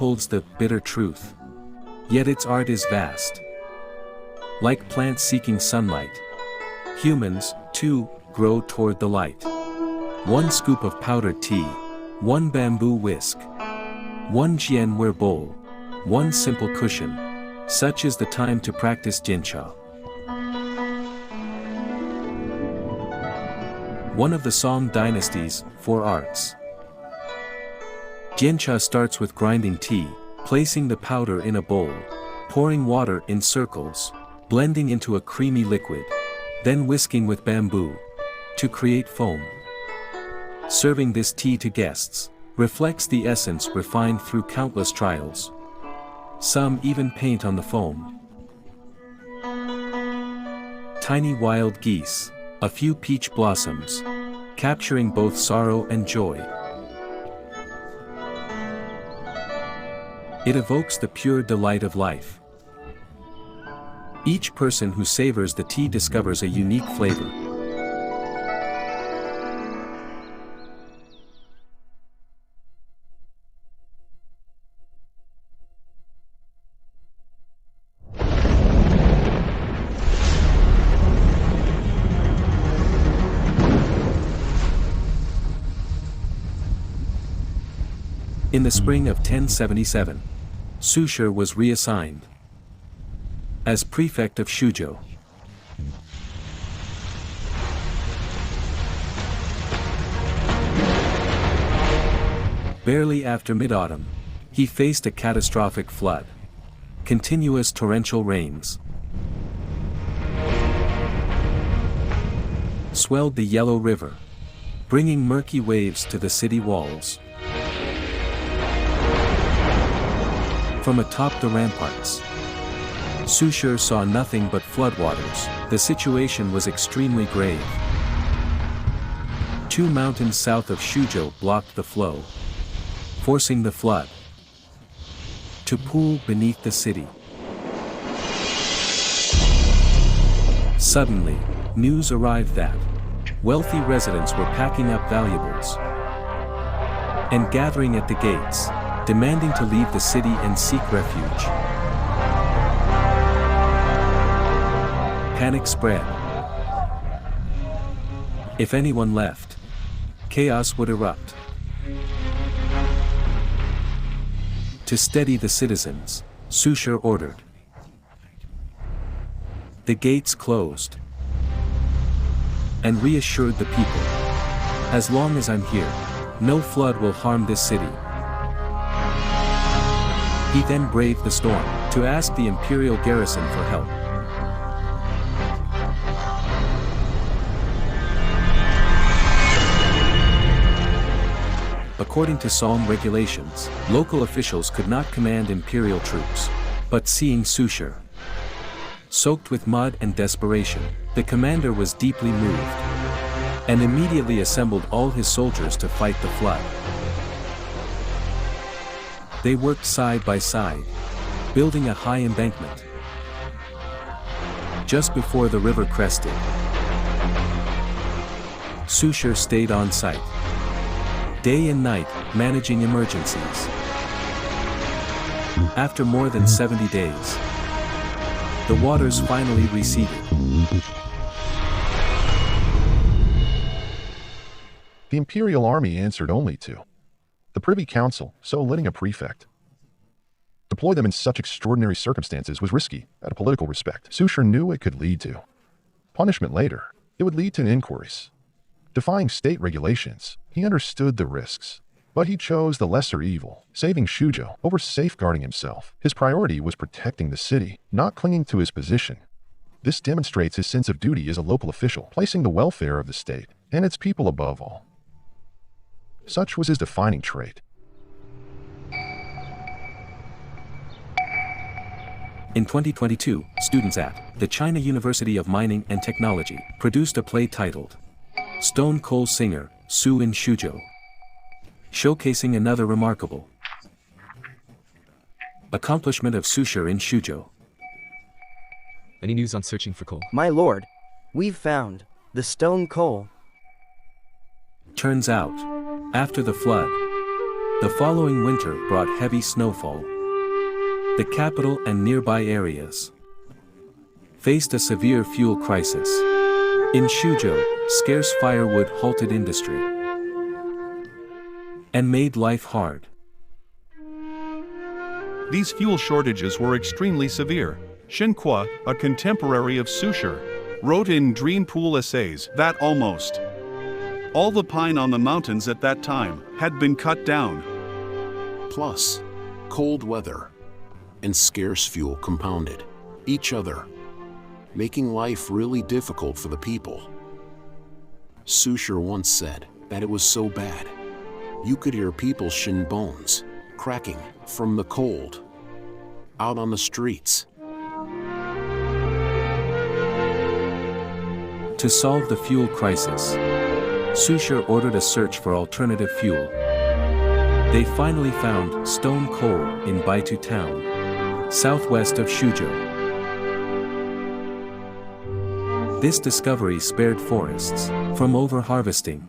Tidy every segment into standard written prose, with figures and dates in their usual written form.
holds the bitter truth. Yet its art is vast. Like plants seeking sunlight, humans, too, grow toward the light. One scoop of powdered tea, one bamboo whisk, one jianware bowl, one simple cushion. Such is the time to practice jinsha. One of the Song dynasty's 4 arts. Jinsha starts with grinding tea, placing the powder in a bowl, pouring water in circles, blending into a creamy liquid, then whisking with bamboo to create foam. Serving this tea to guests reflects the essence refined through countless trials. Some even paint on the foam. Tiny wild geese, a few peach blossoms, capturing both sorrow and joy. It evokes the pure delight of life. Each person who savors the tea discovers a unique flavor. In the spring of 1077, Su Shi was reassigned as prefect of Shuzhou. Barely after mid-autumn, he faced a catastrophic flood. Continuous torrential rains swelled the Yellow River, bringing murky waves to the city walls. From atop the ramparts, Su Shi saw nothing but floodwaters. The situation was extremely grave. 2 mountains south of Shuzhou blocked the flow, forcing the flood to pool beneath the city. Suddenly, news arrived that wealthy residents were packing up valuables and gathering at the gates, demanding to leave the city and seek refuge. Panic spread. If anyone left, chaos would erupt. To steady the citizens, Su Shi ordered the gates closed and reassured the people, as long as I'm here, no flood will harm this city. He then braved the storm to ask the imperial garrison for help. According to Song regulations, local officials could not command imperial troops. But seeing Su Shi soaked with mud and desperation, the commander was deeply moved and immediately assembled all his soldiers to fight the flood. They worked side by side, building a high embankment. Just before the river crested, Su Shi stayed on site, day and night, managing emergencies. After more than 70 days, the waters finally receded. The imperial army answered only to the Privy Council, so letting a prefect deploy them in such extraordinary circumstances was risky at a political respect. Su Shi knew it could lead to punishment later. It would lead to inquiries. Defying state regulations, he understood the risks. But he chose the lesser evil, saving Shuzhou over safeguarding himself. His priority was protecting the city, not clinging to his position. This demonstrates his sense of duty as a local official, placing the welfare of the state and its people above all. Such was his defining trait. In 2022, students at the China University of Mining and Technology produced a play titled Stone Coal Singer, Su in Shuzhou, showcasing another remarkable accomplishment of Su Shi in Shuzhou. Any news on searching for coal? My lord, we've found the stone coal. Turns out, after the flood, The following winter brought heavy snowfall. The capital and nearby areas faced a severe fuel crisis. In Suzhou, scarce firewood halted industry and made life hard. These fuel shortages were extremely severe. Shenhua, a contemporary of Su Shi, wrote in Dream Pool Essays that almost all the pine on the mountains at that time had been cut down. Plus, cold weather and scarce fuel compounded each other, making life really difficult for the people. Su Shi once said that it was so bad, you could hear people's shin bones cracking from the cold out on the streets. To solve the fuel crisis, Su Shi ordered a search for alternative fuel. They finally found stone coal in Baitu town, southwest of Suzhou. This discovery spared forests from overharvesting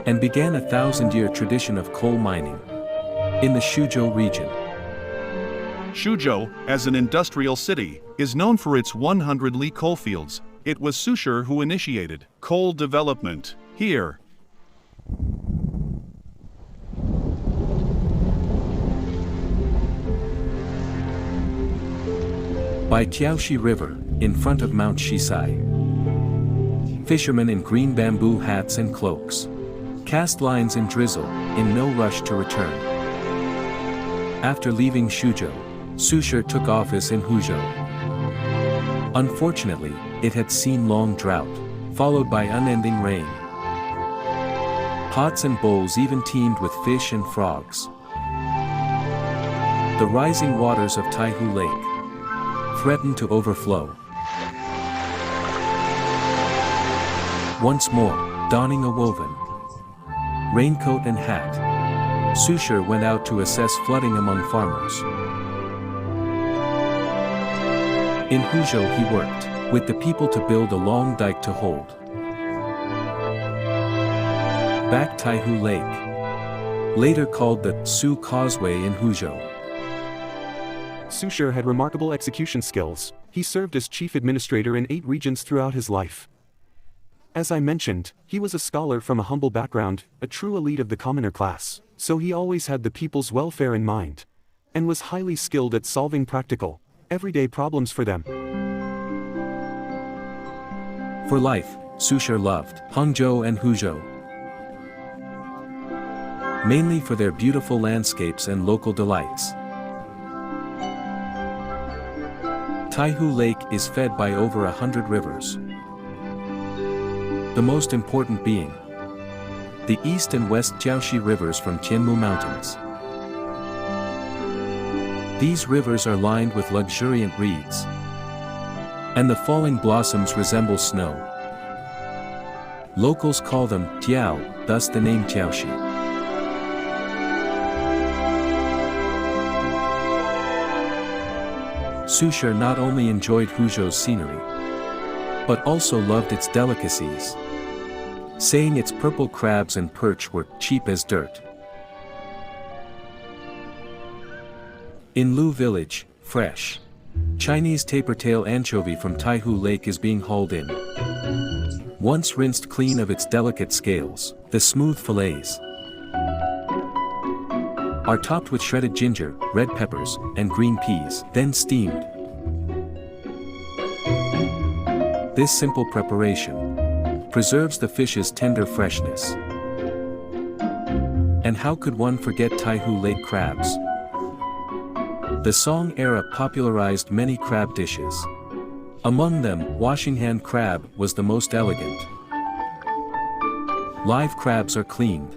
and began a 1,000-year tradition of coal mining in the Suzhou region. Suzhou, as an industrial city, is known for its 100-li coalfields. It was Su Shi who initiated coal development here. By Tiaoxi River, in front of Mount Shisai, fishermen in green bamboo hats and cloaks cast lines in drizzle, in no rush to return. After leaving Suzhou, Su Shi took office in Huzhou. Unfortunately, it had seen long drought, followed by unending rain. Pots and bowls even teemed with fish and frogs. The rising waters of Taihu Lake threatened to overflow. Once more, donning a woven raincoat and hat, Su Shi went out to assess flooding among farmers. In Huzhou he worked with the people to build a long dike to hold back Taihu Lake, later called the Su Causeway in Huzhou. Su Shi had remarkable execution skills. He served as chief administrator in 8 regions throughout his life. As I mentioned, he was a scholar from a humble background, a true elite of the commoner class, so he always had the people's welfare in mind, and was highly skilled at solving practical, everyday problems for them. For life, Su Shi loved Hangzhou and Huzhou, mainly for their beautiful landscapes and local delights. Taihu Lake is fed by over 100 rivers, the most important being the east and west Jiaoxi rivers from Tianmu Mountains. These rivers are lined with luxuriant reeds, and the falling blossoms resemble snow. Locals call them Tiao, thus the name Jiaoxi. Su Shi not only enjoyed Huzhou's scenery, but also loved its delicacies, saying its purple crabs and perch were cheap as dirt. In Lu Village, fresh Chinese taper-tail anchovy from Taihu Lake is being hauled in. Once rinsed clean of its delicate scales, the smooth fillets are topped with shredded ginger, red peppers, and green peas, then steamed. This simple preparation preserves the fish's tender freshness. And how could one forget Taihu Lake crabs? The Song era popularized many crab dishes. Among them, washing hand crab was the most elegant. Live crabs are cleaned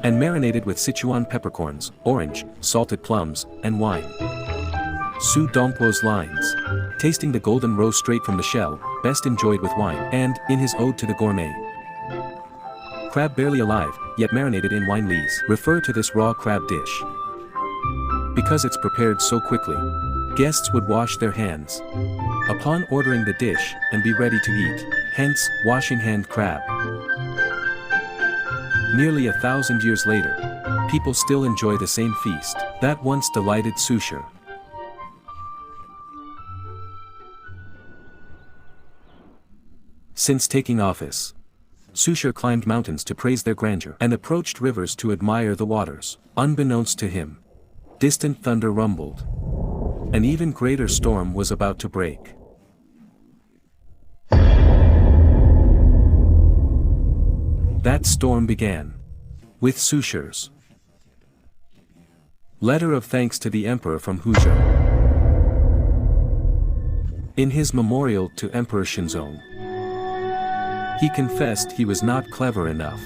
and marinated with Sichuan peppercorns, orange, salted plums, and wine. Sudongpo's lines, tasting the golden roe straight from the shell, best enjoyed with wine, and, in his ode to the gourmet, crab barely alive, yet marinated in wine lees, refer to this raw crab dish. Because it's prepared so quickly, guests would wash their hands upon ordering the dish and be ready to eat, hence, washing hand crab. Nearly 1,000 years later, people still enjoy the same feast that once delighted Su Shi. Since taking office, Su Shi climbed mountains to praise their grandeur and approached rivers to admire the waters. Unbeknownst to him, distant thunder rumbled. An even greater storm was about to break. That storm began with Su Shi's letter of thanks to the emperor from Huzhou. In his memorial to Emperor Shinzong, he confessed he was not clever enough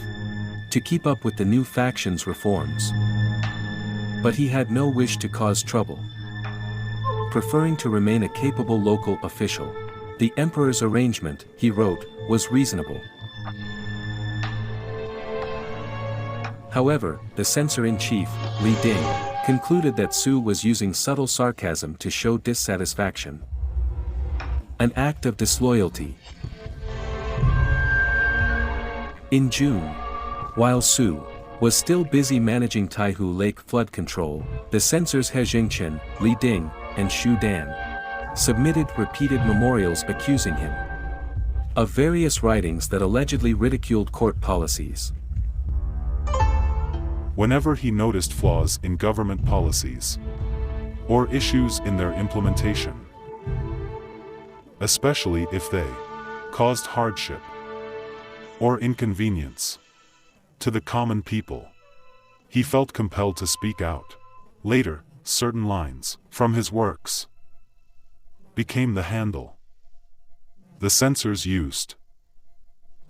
to keep up with the new faction's reforms. But he had no wish to cause trouble. Preferring to remain a capable local official, the emperor's arrangement, he wrote, was reasonable. However, the censor-in-chief, Li Ding, concluded that Su was using subtle sarcasm to show dissatisfaction. An act of disloyalty. In June, while Su was still busy managing Taihu Lake flood control, the censors He Jingchen, Li Ding, and Xu Dan submitted repeated memorials accusing him of various writings that allegedly ridiculed court policies. Whenever he noticed flaws in government policies or issues in their implementation, especially if they caused hardship or inconvenience to the common people, he felt compelled to speak out. Later, certain lines from his works became the handle the censors used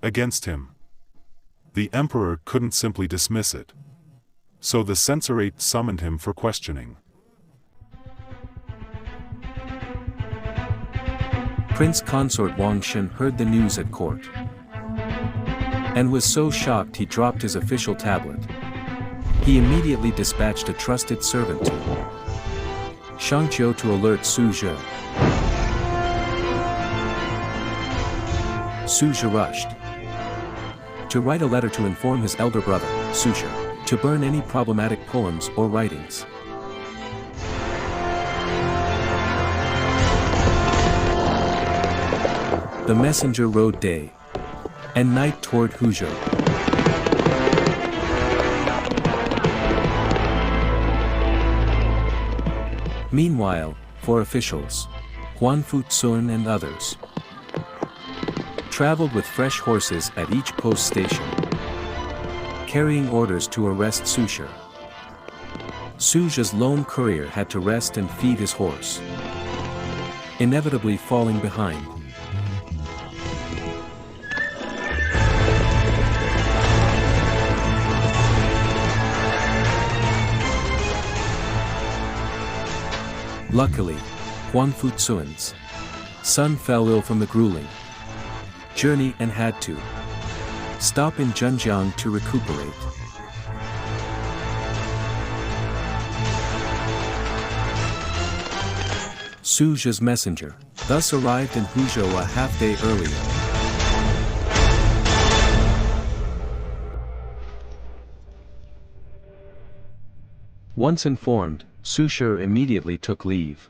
against him. The emperor couldn't simply dismiss it, so the censorate summoned him for questioning. Prince Consort Wang Shen heard the news at court and was so shocked he dropped his official tablet. He immediately dispatched a trusted servant to Shangqiu to alert Su Shi. Su Shi rushed to write a letter to inform his elder brother, Su Shi, to burn any problematic poems or writings. The messenger rode day and night toward Huzhou. Meanwhile, for officials, Huan Futsun and others traveled with fresh horses at each post station, carrying orders to arrest Su Shi. Su Shi's lone courier had to rest and feed his horse, inevitably falling behind. Luckily, Huan Futsun's son fell ill from the grueling journey and had to stop in Zhenjiang to recuperate. Su Shi's messenger thus arrived in Huzhou a half-day earlier. Once informed, Su Shi immediately took leave,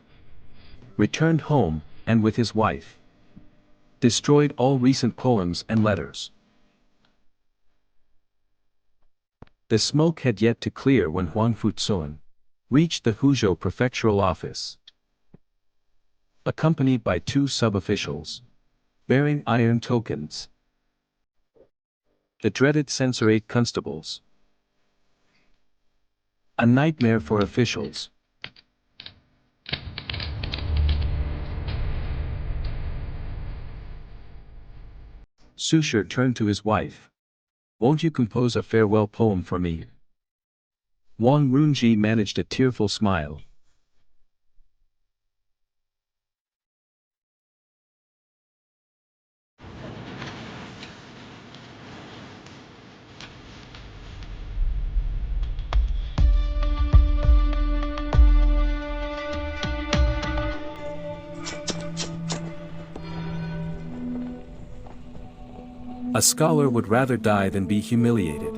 returned home, and with his wife, destroyed all recent poems and letters. The smoke had yet to clear when Huang Futsun reached the Huzhou prefectural office, accompanied by two sub-officials, bearing iron tokens. The dreaded censorate constables. A nightmare for officials. Su Shi turned to his wife. "Won't you compose a farewell poem for me?" Wang Runji managed a tearful smile. A scholar would rather die than be humiliated.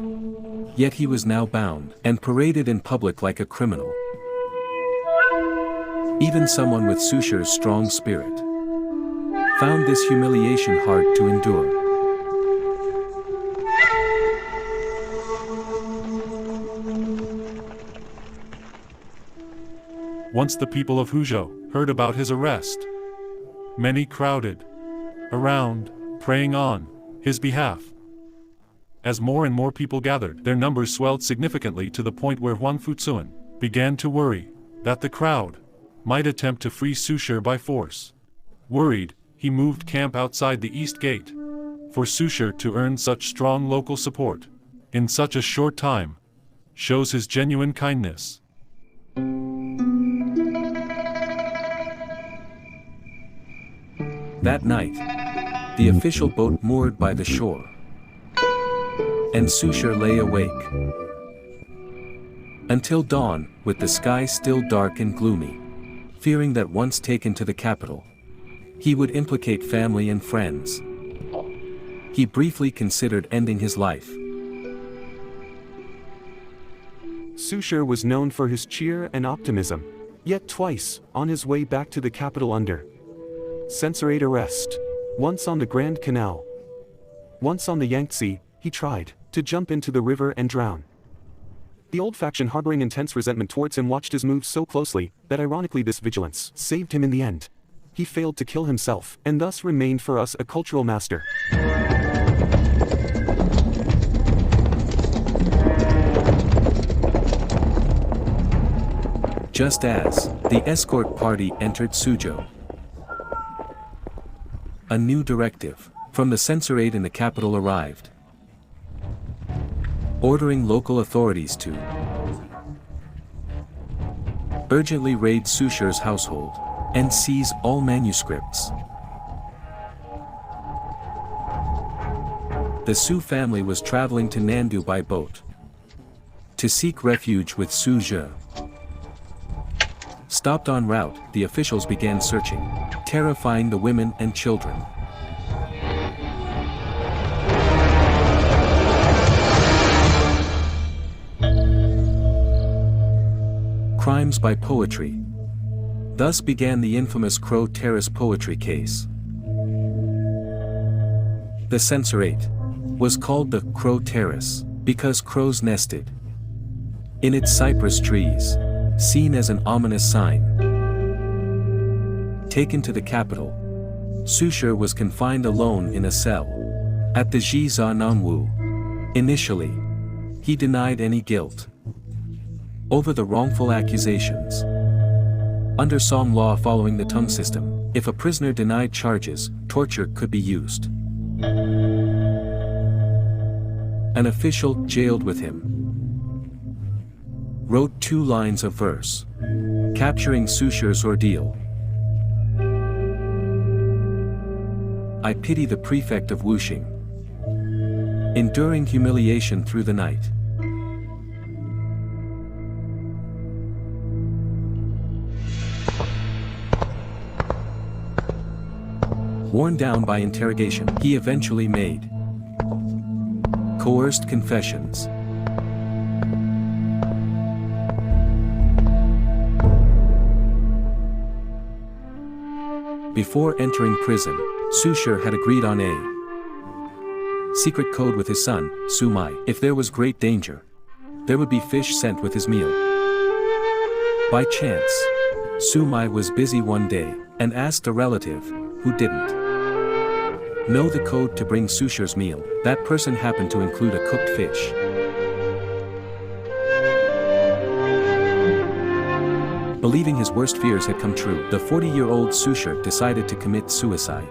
Yet he was now bound and paraded in public like a criminal. Even someone with Su Shi's strong spirit found this humiliation hard to endure. Once the people of Huzhou heard about his arrest, many crowded around, praying on his behalf. As more and more people gathered, their numbers swelled significantly to the point where Huang Fuzuan began to worry that the crowd might attempt to free Su Shi by force. Worried, he moved camp outside the east gate. For Su Shi to earn such strong local support in such a short time shows his genuine kindness. That night, the official boat moored by the shore, and Su Shi lay awake until dawn, with the sky still dark and gloomy, fearing that once taken to the capital, he would implicate family and friends. He briefly considered ending his life. Su Shi was known for his cheer and optimism, yet twice, on his way back to the capital under censorate arrest, once on the Grand Canal, once on the Yangtze, he tried to jump into the river and drown. The old faction harboring intense resentment towards him watched his moves so closely that ironically this vigilance saved him in the end. He failed to kill himself, and thus remained for us a cultural master. Just as the escort party entered Suzhou, a new directive from the censorate in the capital arrived, ordering local authorities to urgently raid Su Shi's household and seize all manuscripts. The Su family was traveling to Nandu by boat to seek refuge with Su Shi. Stopped en route, the officials began searching, terrifying the women and children. Crimes by poetry. Thus began the infamous Crow Terrace poetry case. The censorate was called the Crow Terrace because crows nested in its cypress trees, seen as an ominous sign. Taken to the capital, Su Shi was confined alone in a cell at the Jizha Nanwu. Initially, he denied any guilt over the wrongful accusations. Under Song law following the tongue system, if a prisoner denied charges, torture could be used. An official jailed with him wrote 2 lines of verse, capturing Su Shi's ordeal. I pity the prefect of Wuxing, enduring humiliation through the night. Worn down by interrogation, he eventually made coerced confessions. Before entering prison, Su Shi had agreed on a secret code with his son, Su Mai. If there was great danger, there would be fish sent with his meal. By chance, Su Mai was busy one day and asked a relative, who didn't know the code to bring Su Shi's meal. That person happened to include a cooked fish. Believing his worst fears had come true, the 40-year-old Su Shi decided to commit suicide.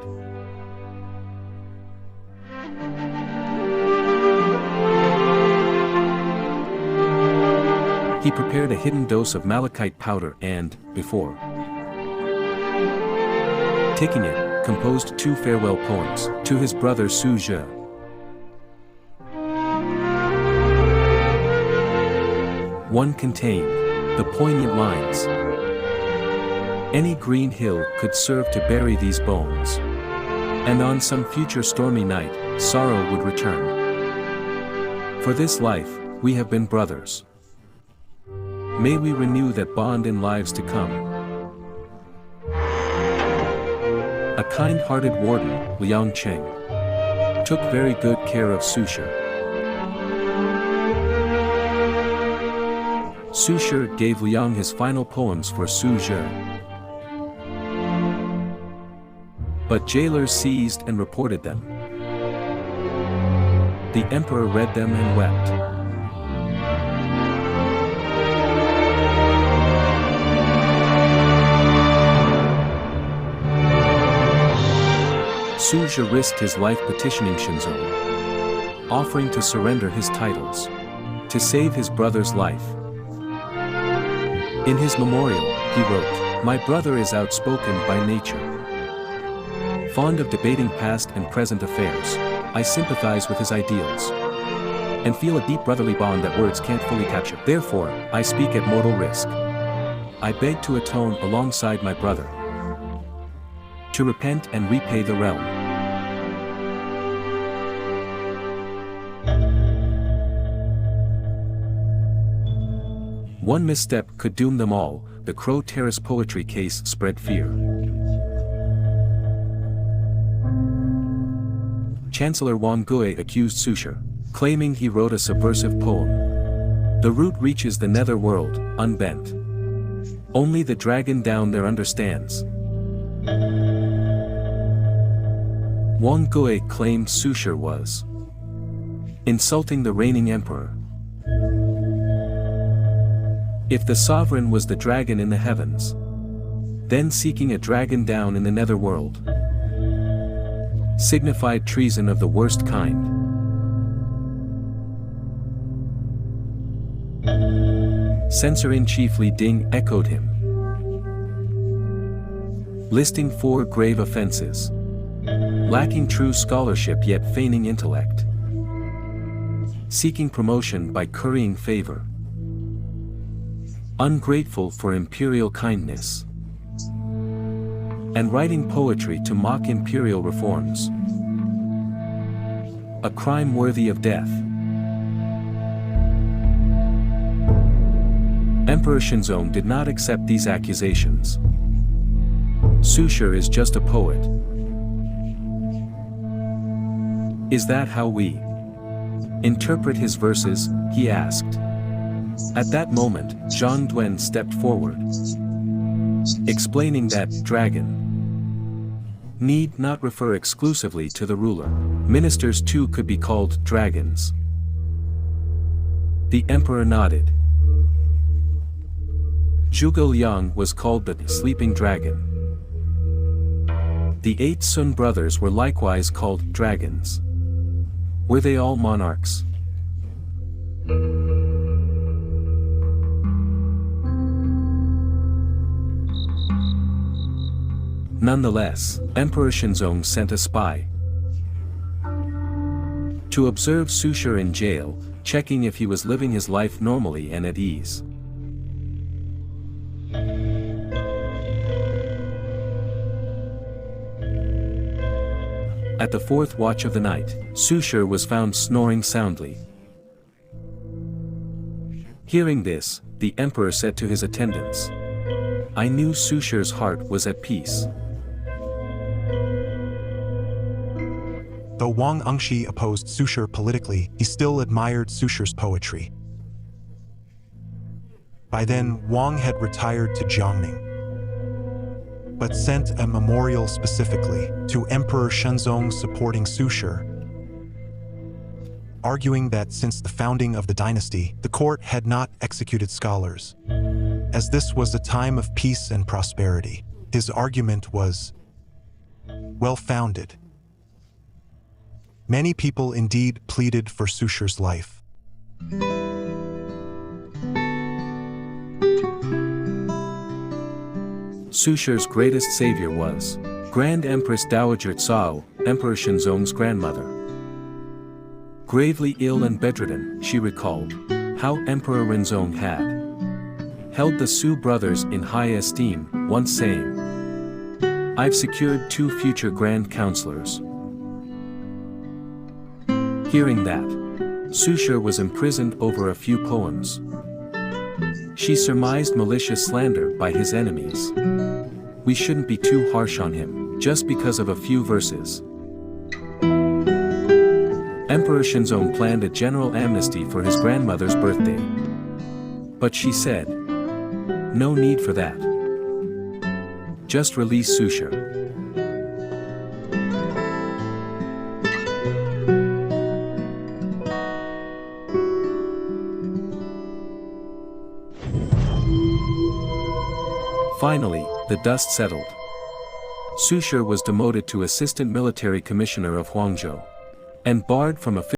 He prepared a hidden dose of malachite powder and, before taking it, composed 2 farewell poems to his brother Su Shi. One contained the poignant lines, "Any green hill could serve to bury these bones, and on some future stormy night, sorrow would return. For this life, we have been brothers. May we renew that bond in lives to come. A kind-hearted warden, Liang Cheng, took very good care of Su Shi. Su Shi gave Liang his final poems for Su Shi. But jailers seized and reported them. The emperor read them and wept. Su Shi risked his life petitioning Shenzong, offering to surrender his titles, to save his brother's life. In his memorial, he wrote, "My brother is outspoken by nature. Fond of debating past and present affairs, I sympathize with his ideals, and feel a deep brotherly bond that words can't fully capture. Therefore, I speak at mortal risk. I beg to atone alongside my brother, to repent and repay the realm." One misstep could doom them all. The Crow Terrace poetry case spread fear. Chancellor Wang Gui accused Su Shi, claiming he wrote a subversive poem. The root reaches the nether world, unbent. Only the dragon down there understands. Wang Gui claimed Su Shi was insulting the reigning emperor. If the sovereign was the dragon in the heavens, then seeking a dragon down in the netherworld signified treason of the worst kind. Censor-in-chief Li Ding echoed him, listing 4 grave offenses: lacking true scholarship yet feigning intellect, seeking promotion by currying favor, ungrateful for imperial kindness, and writing poetry to mock imperial reforms. A crime worthy of death. Emperor Shenzong did not accept these accusations. Su Shi is just a poet. Is that how we interpret his verses? He asked. At that moment, Zhang Duan stepped forward, explaining that dragon need not refer exclusively to the ruler. Ministers too could be called dragons. The emperor nodded. Zhuge Liang was called the sleeping dragon. The 8 Sun brothers were likewise called dragons. Were they all monarchs? Nonetheless, Emperor Shenzong sent a spy to observe Su Shi in jail, checking if he was living his life normally and at ease. At the 4th watch of the night, Su Shi was found snoring soundly. Hearing this, the emperor said to his attendants, "I knew Su Shi's heart was at peace." Though Wang Engshi opposed Su Shi politically, he still admired Su Shi's poetry. By then, Wang had retired to Jiangning, but sent a memorial specifically to Emperor Shenzong supporting Su Shi, arguing that since the founding of the dynasty, the court had not executed scholars, as this was a time of peace and prosperity. His argument was well-founded. Many people indeed pleaded for Su Shi's life. Su Shi's greatest savior was Grand Empress Dowager Cao, Emperor Shenzong's grandmother. Gravely ill and bedridden, she recalled how Emperor Renzong had held the Su brothers in high esteem, once saying, "I've secured 2 future grand counselors." Hearing that, Su Shi was imprisoned over a few poems. She surmised malicious slander by his enemies. We shouldn't be too harsh on him, just because of a few verses. Emperor Shenzong planned a general amnesty for his grandmother's birthday. But she said, "No need for that. Just release Su Shi." Finally, the dust settled. Su Shi was demoted to Assistant Military Commissioner of Huangzhou and barred from official.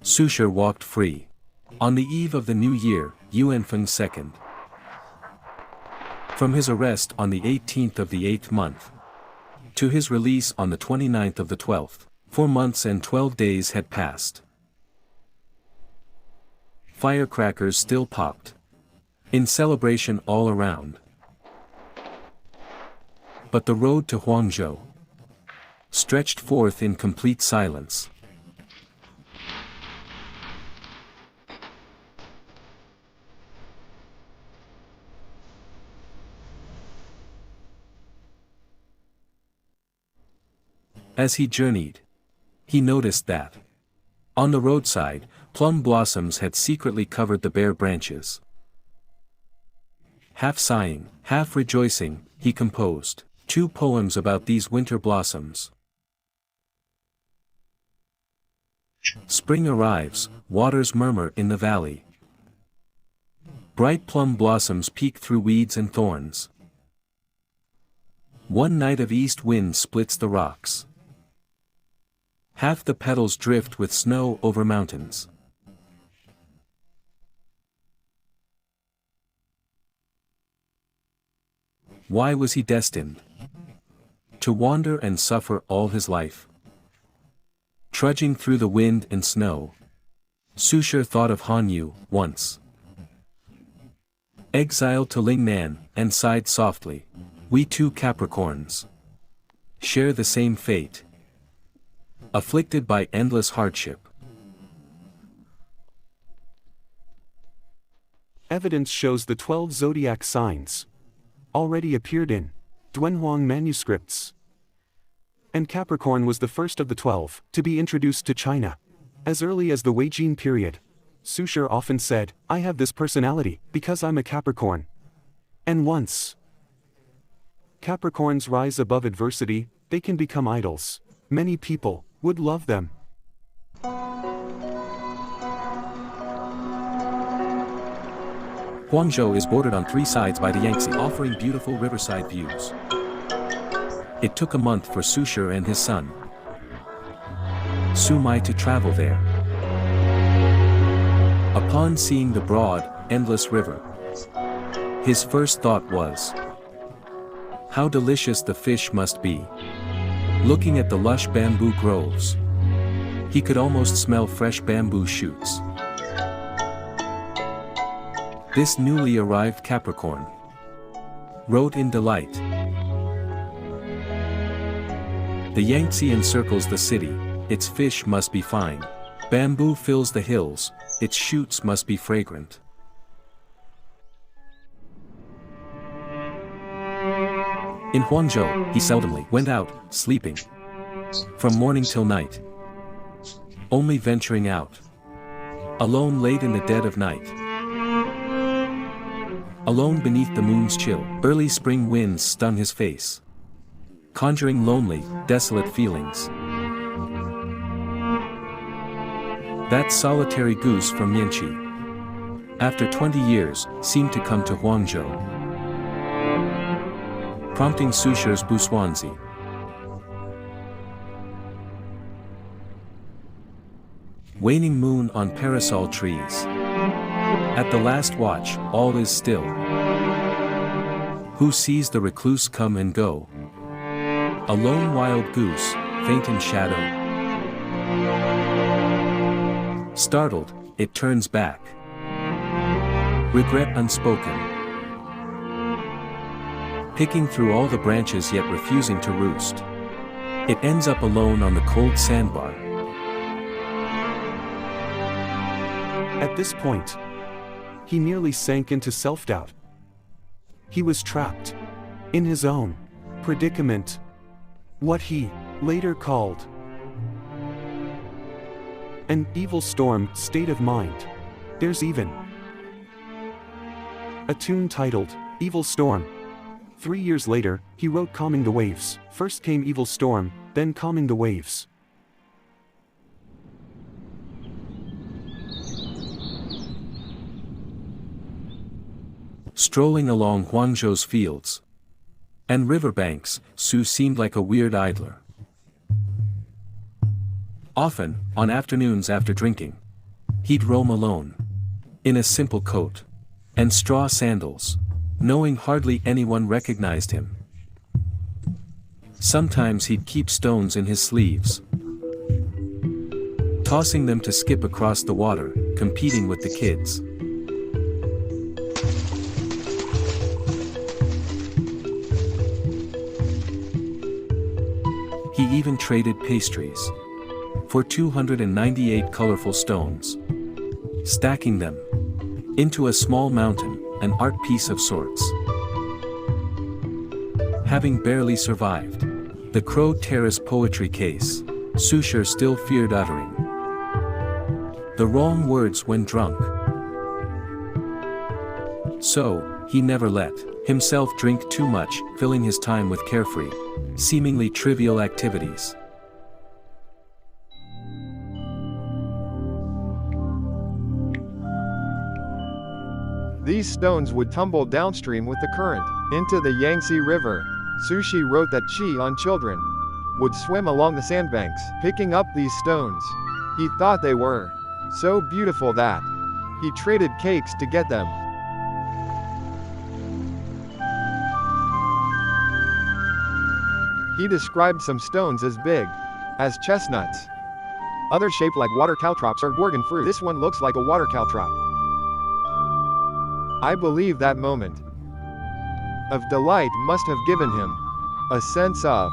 Su Shi walked free. On the eve of the new year, Yuanfeng 2nd. From his arrest on the 18th of the 8th month to his release on the 29th of the 12th, 4 months and 12 days had passed. Firecrackers still popped in celebration all around. But the road to Huangzhou stretched forth in complete silence. As he journeyed, he noticed that, on the roadside, plum blossoms had secretly covered the bare branches. Half sighing, half rejoicing, he composed 2 poems about these winter blossoms. Spring arrives, waters murmur in the valley. Bright plum blossoms peek through weeds and thorns. One night of east wind splits the rocks. Half the petals drift with snow over mountains. Why was he destined to wander and suffer all his life? Trudging through the wind and snow, Su Shi thought of Han Yu once. Exiled to Lingnan, and sighed softly. We 2 Capricorns share the same fate. Afflicted by endless hardship. Evidence shows the 12 zodiac signs already appeared in Dunhuang manuscripts. And Capricorn was the first of the 12 to be introduced to China. As early as the Weijin period, Su Shi often said, "I have this personality because I'm a Capricorn." And once Capricorns rise above adversity, they can become idols. Many people would love them. Huangzhou is bordered on 3 sides by the Yangtze, offering beautiful riverside views. It took a month for Su Shi and his son Su Mai to travel there. Upon seeing the broad, endless river, his first thought was, how delicious the fish must be. Looking at the lush bamboo groves, he could almost smell fresh bamboo shoots. This newly arrived Capricorn wrote in delight. The Yangtze encircles the city, its fish must be fine. Bamboo fills the hills, its shoots must be fragrant. In Huangzhou, he seldomly went out, sleeping from morning till night, only venturing out alone late in the dead of night. Alone beneath the moon's chill, early spring winds stung his face, conjuring lonely, desolate feelings. That solitary goose from Yanqi, after 20 years, seemed to come to Huangzhou, prompting Su Shi's Buswanzi. Waning moon on parasol trees. At the last watch, all is still. Who sees the recluse come and go? A lone wild goose, faint in shadow. Startled, it turns back. Regret unspoken. Picking through all the branches yet refusing to roost. It ends up alone on the cold sandbar. At this point, he nearly sank into self-doubt. He was trapped in his own predicament, what he later called an evil storm state of mind. There's even a tune titled Evil Storm. 3 years later, he wrote Calming the Waves. First came Evil Storm, then Calming the Waves. Strolling along Huangzhou's fields and riverbanks, Su seemed like a weird idler. Often, on afternoons after drinking, he'd roam alone, in a simple coat and straw sandals, knowing hardly anyone recognized him. Sometimes he'd keep stones in his sleeves, tossing them to skip across the water, competing with the kids. He even traded pastries for 298 colorful stones, stacking them into a small mountain, an art piece of sorts. Having barely survived the Crow Terrace poetry case, Su Shi still feared uttering the wrong words when drunk. So, he never let himself drink too much, filling his time with carefree, seemingly trivial activities. These stones would tumble downstream with the current, into the Yangtze River. Su Shi wrote that she on children would swim along the sandbanks, picking up these stones. He thought they were so beautiful that he traded cakes to get them. He described some stones as big as chestnuts. Others shaped like water caltrops or gorgon fruit. This one looks like a water caltrop. I believe that moment of delight must have given him a sense of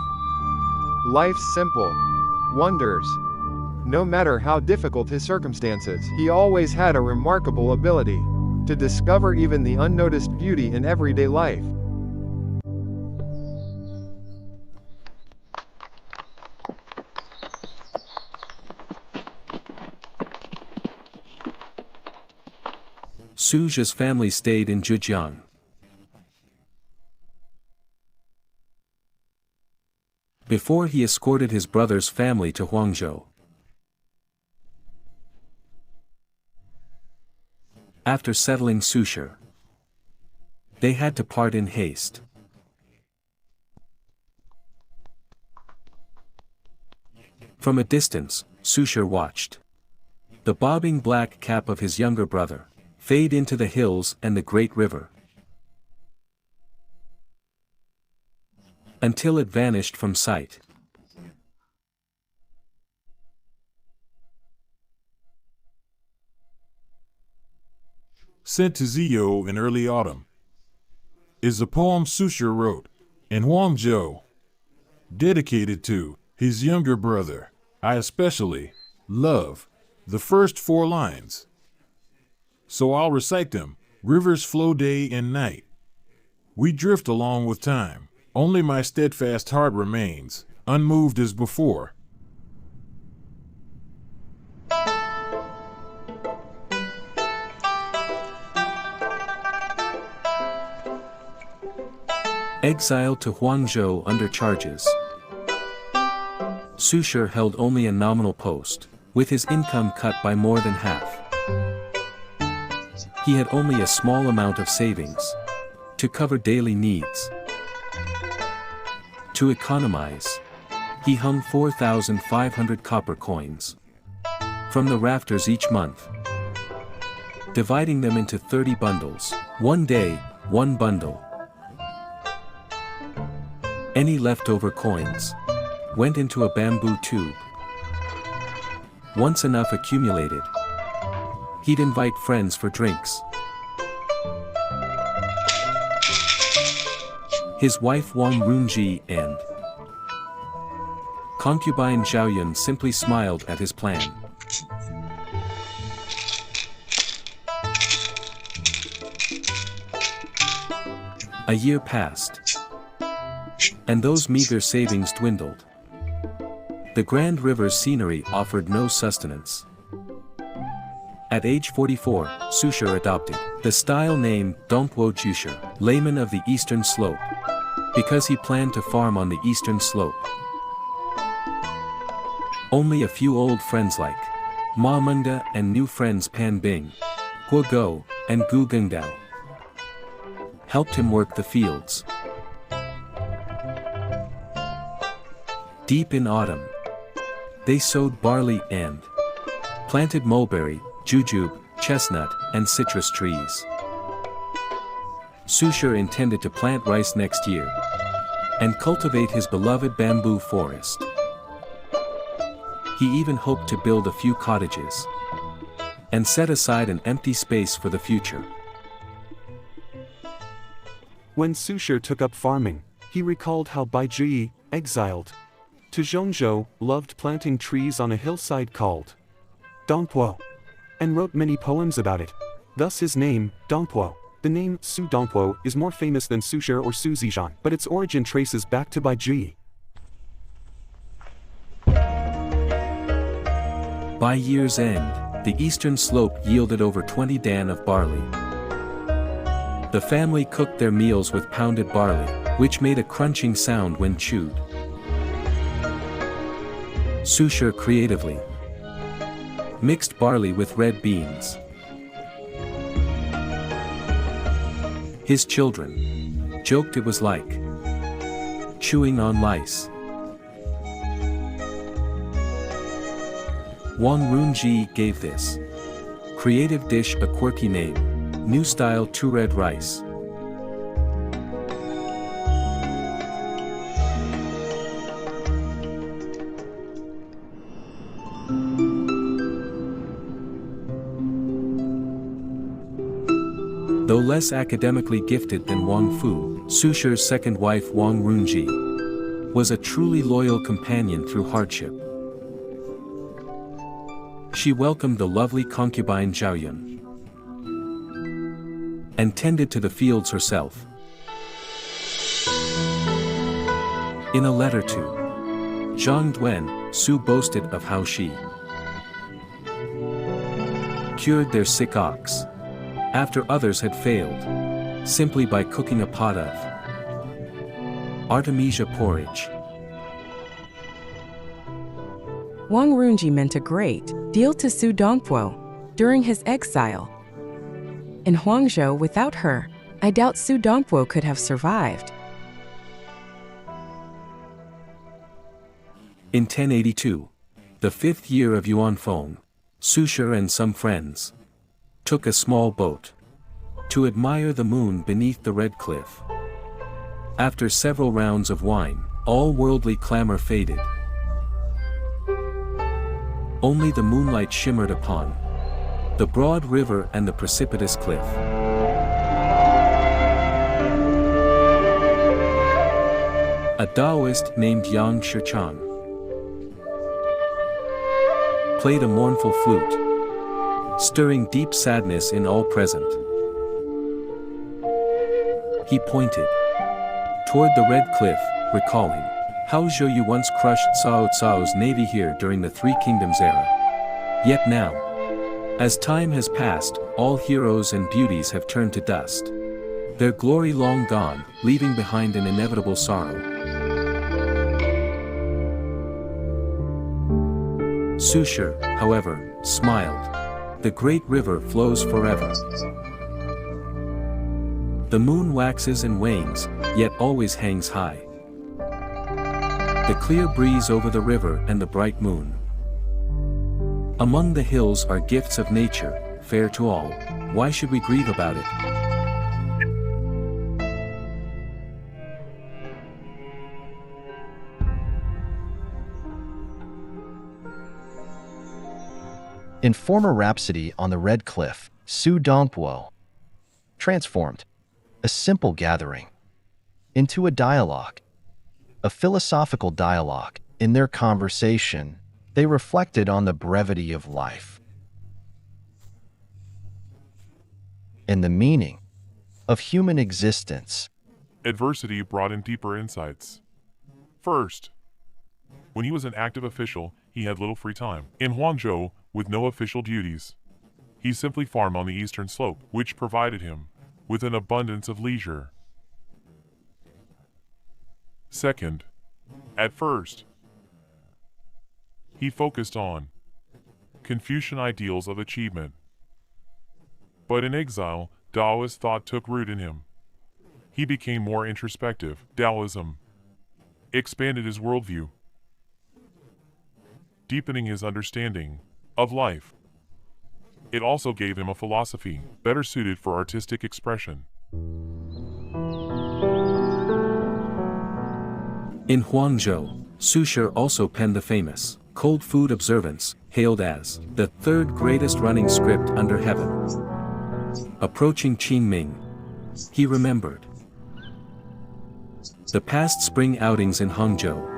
life's simple wonders. No matter how difficult his circumstances, he always had a remarkable ability to discover even the unnoticed beauty in everyday life. Su Shi's family stayed in Zhejiang. Before he escorted his brother's family to Huangzhou. After settling Su Shi, they had to part in haste. From a distance, Su Shi watched the bobbing black cap of his younger brother fade into the hills and the great river, until it vanished from sight. Sent to Ziyou in early autumn is a poem Su Shi wrote in Huangzhou, dedicated to his younger brother. I especially love the first 4 lines, so I'll recite them. Rivers flow day and night. We drift along with time. Only my steadfast heart remains, unmoved as before. Exiled to Huangzhou under charges, Su Shi held only a nominal post with his income cut by more than half. He had only a small amount of savings to cover daily needs. To economize, he hung 4,500 copper coins from the rafters each month, dividing them into 30 bundles. One day, one bundle. Any leftover coins went into a bamboo tube. Once enough accumulated, he'd invite friends for drinks. His wife Wang Runji and concubine Zhaoyun simply smiled at his plan. A year passed, and those meager savings dwindled. The Grand River's scenery offered no sustenance. At age 44, Su Shi adopted the style name Sudongpo Jusher, layman of the eastern slope, because he planned to farm on the eastern slope. Only a few old friends like Ma Munda and new friends Pan Bing, Guo Go, and Gu Gengdao helped him work the fields. Deep in autumn, they sowed barley and planted mulberry, jujube, chestnut, and citrus trees. Su Shi intended to plant rice next year and cultivate his beloved bamboo forest. He even hoped to build a few cottages and set aside an empty space for the future. When Su Shi took up farming, he recalled how Bai Ji, exiled to Zhongzhou, loved planting trees on a hillside called Sudongpo, and wrote many poems about it. Thus his name, Sudongpo. The name Sudongpo is more famous than Su Shi or Su Zizhan, but its origin traces back to Bai Ji. By year's end, the eastern slope yielded over 20 dan of barley. The family cooked their meals with pounded barley, which made a crunching sound when chewed. Su Shi creatively mixed barley with red beans. His children joked it was like chewing on lice. Wang Runji gave this creative dish a quirky name, new style two red rice. Though less academically gifted than Wang Fu, Su Shi's second wife Wang Runji was a truly loyal companion through hardship. She welcomed the lovely concubine Zhaoyun and tended to the fields herself. In a letter to Zhang Duen, Su boasted of how she cured their sick ox after others had failed, simply by cooking a pot of artemisia porridge. Wang Runji meant a great deal to Sudongpo during his exile. In Huangzhou, without her, I doubt Sudongpo could have survived. In 1082, the 5th year of Yuanfeng, Su Shi and some friends took a small boat to admire the moon beneath the red cliff. After several rounds of wine, all worldly clamor faded. Only the moonlight shimmered upon the broad river and the precipitous cliff. A Taoist named Yang Shichang played a mournful flute, stirring deep sadness in all present. He pointed toward the red cliff, recalling how Zhou Yu once crushed Cao Cao's navy here during the Three Kingdoms era. Yet now, as time has passed, all heroes and beauties have turned to dust, their glory long gone, leaving behind an inevitable sorrow. Su Shi, however, smiled. The great river flows forever. The moon waxes and wanes, yet always hangs high. The clear breeze over the river and the bright moon. Among the hills are gifts of nature, fair to all. Why should we grieve about it? In former Rhapsody on the Red Cliff, Sudongpo transformed a simple gathering into a dialogue, a philosophical dialogue. In their conversation, they reflected on the brevity of life and the meaning of human existence. Adversity brought in deeper insights. First, when he was an active official, he had little free time. In Huangzhou, with no official duties, he simply farmed on the eastern slope, which provided him with an abundance of leisure. Second, at first, he focused on Confucian ideals of achievement. But in exile, Taoist thought took root in him. He became more introspective. Taoism expanded his worldview, deepening his understanding of life. It also gave him a philosophy better suited for artistic expression. In Huangzhou, Su Shi also penned the famous Cold Food Observance, hailed as the third greatest running script under heaven. Approaching Qingming, he remembered the past spring outings in Hangzhou.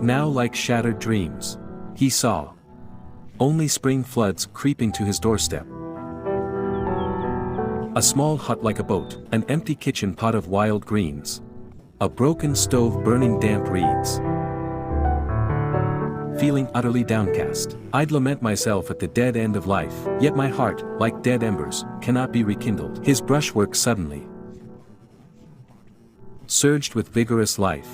Now, like shattered dreams, he saw only spring floods creeping to his doorstep. A small hut like a boat, an empty kitchen pot of wild greens, a broken stove burning damp reeds. Feeling utterly downcast, I'd lament myself at the dead end of life, yet my heart, like dead embers, cannot be rekindled. His brushwork suddenly surged with vigorous life.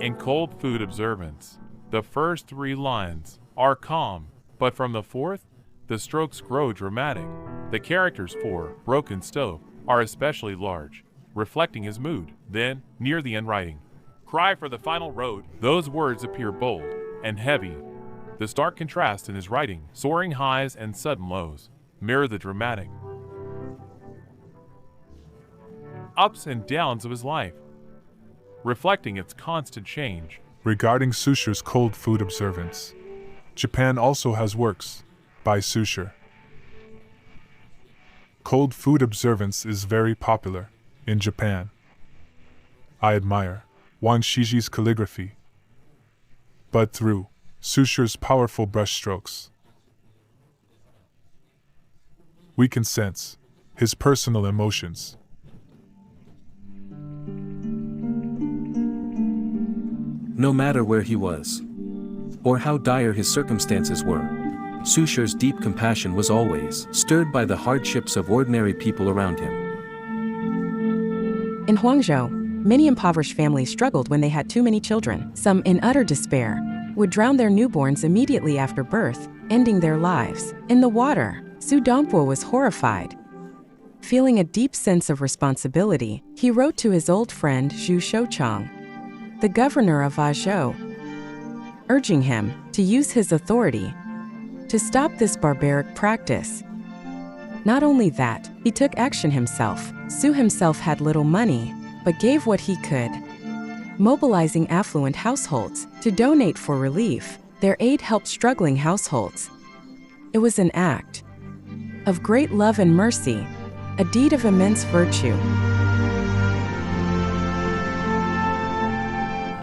In Cold Food Observance, the first 3 lines are calm, but from the 4th, the strokes grow dramatic. The characters for Broken Stove are especially large, reflecting his mood. Then, near the end writing, Cry for the Final Road, those words appear bold and heavy. The stark contrast in his writing, soaring highs and sudden lows, mirror the dramatic ups and downs of his life, reflecting its constant change. Regarding Su Shi's Cold Food Observance, Japan also has works by Su Shi. Cold Food Observance is very popular in Japan. I admire Wang Shiji's calligraphy, but through Su Shi's powerful brushstrokes, we can sense his personal emotions. No matter where he was, or how dire his circumstances were, Su Shi's deep compassion was always stirred by the hardships of ordinary people around him. In Huangzhou, many impoverished families struggled when they had too many children. Some, in utter despair, would drown their newborns immediately after birth, ending their lives. In the water, Sudongpo was horrified. Feeling a deep sense of responsibility, he wrote to his old friend Zhu Shouchang, the governor of Azhou, urging him to use his authority to stop this barbaric practice. Not only that, he took action himself. Su himself had little money, but gave what he could, mobilizing affluent households to donate for relief. Their aid helped struggling households. It was an act of great love and mercy, a deed of immense virtue.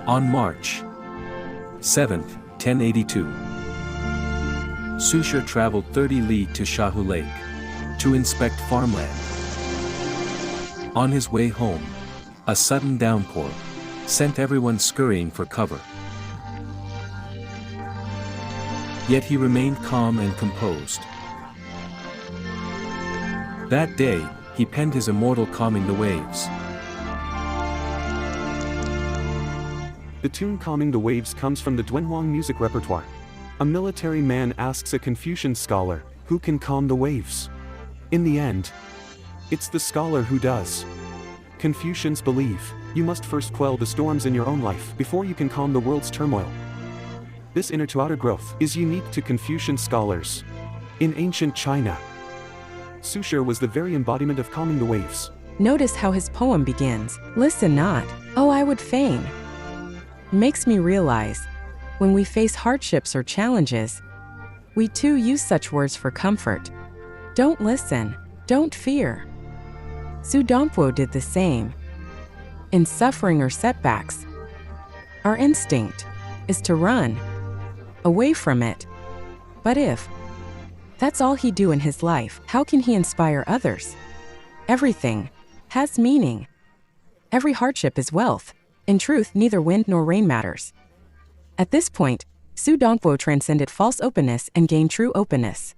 On March 7, 1082, Su Shi traveled 30 li to Shahu Lake to inspect farmland. On his way home, a sudden downpour sent everyone scurrying for cover. Yet he remained calm and composed. That day, he penned his immortal Calming the Waves. The tune Calming the Waves comes from the Dunhuang music repertoire. A military man asks a Confucian scholar, who can calm the waves? In the end, it's the scholar who does. Confucians believe, you must first quell the storms in your own life before you can calm the world's turmoil. This inner to outer growth is unique to Confucian scholars. In ancient China, Su Shi was the very embodiment of calming the waves. Notice how his poem begins, "Listen not, oh I would fain." Makes me realize, when we face hardships or challenges, we too use such words for comfort. Don't listen, don't fear. Sudongpo did the same. In suffering or setbacks, our instinct is to run away from it. But if that's all he do in his life, how can he inspire others? Everything has meaning. Every hardship is wealth. In truth, neither wind nor rain matters. At this point, Sudongpo transcended false openness and gained true openness.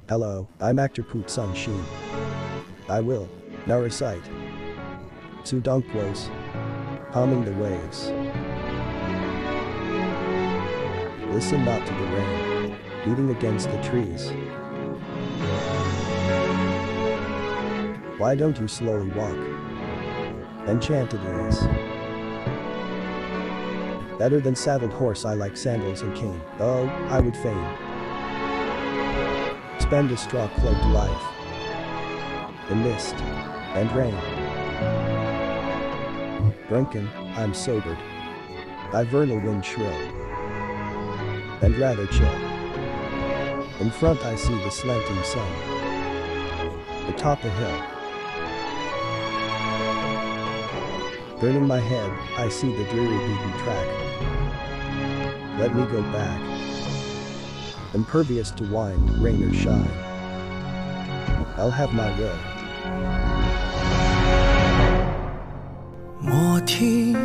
Hello, I'm actor Su Shi. I will now recite Sudongpo's Calming the Waves. Listen not to the rain beating against the trees. Why don't you slowly walk and chant at ease? Better than saddled horse, I like sandals and cane. Oh, I would fain spend a straw-cloaked life in mist and rain. Drunken, I'm sobered by vernal wind shrill and rather chill. In front I see the slanting sun atop a hill. Burning my head, I see the dreary beaten track. Let me go back, impervious to wind, rain or shine. I'll have my will. 莫听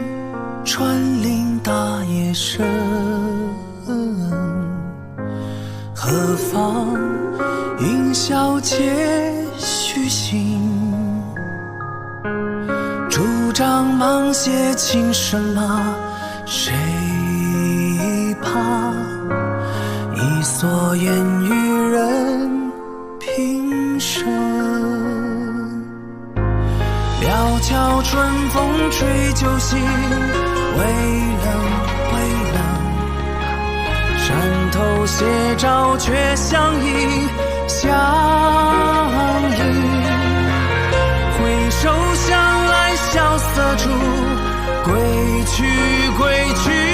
穿林打叶声，何妨云霄且虚行。竹杖芒鞋轻胜马，谁怕？一蓑烟雨任平生。料峭春风吹酒醒，微冷微冷。山头斜照却相映相映。回首向来萧瑟处，归去归去。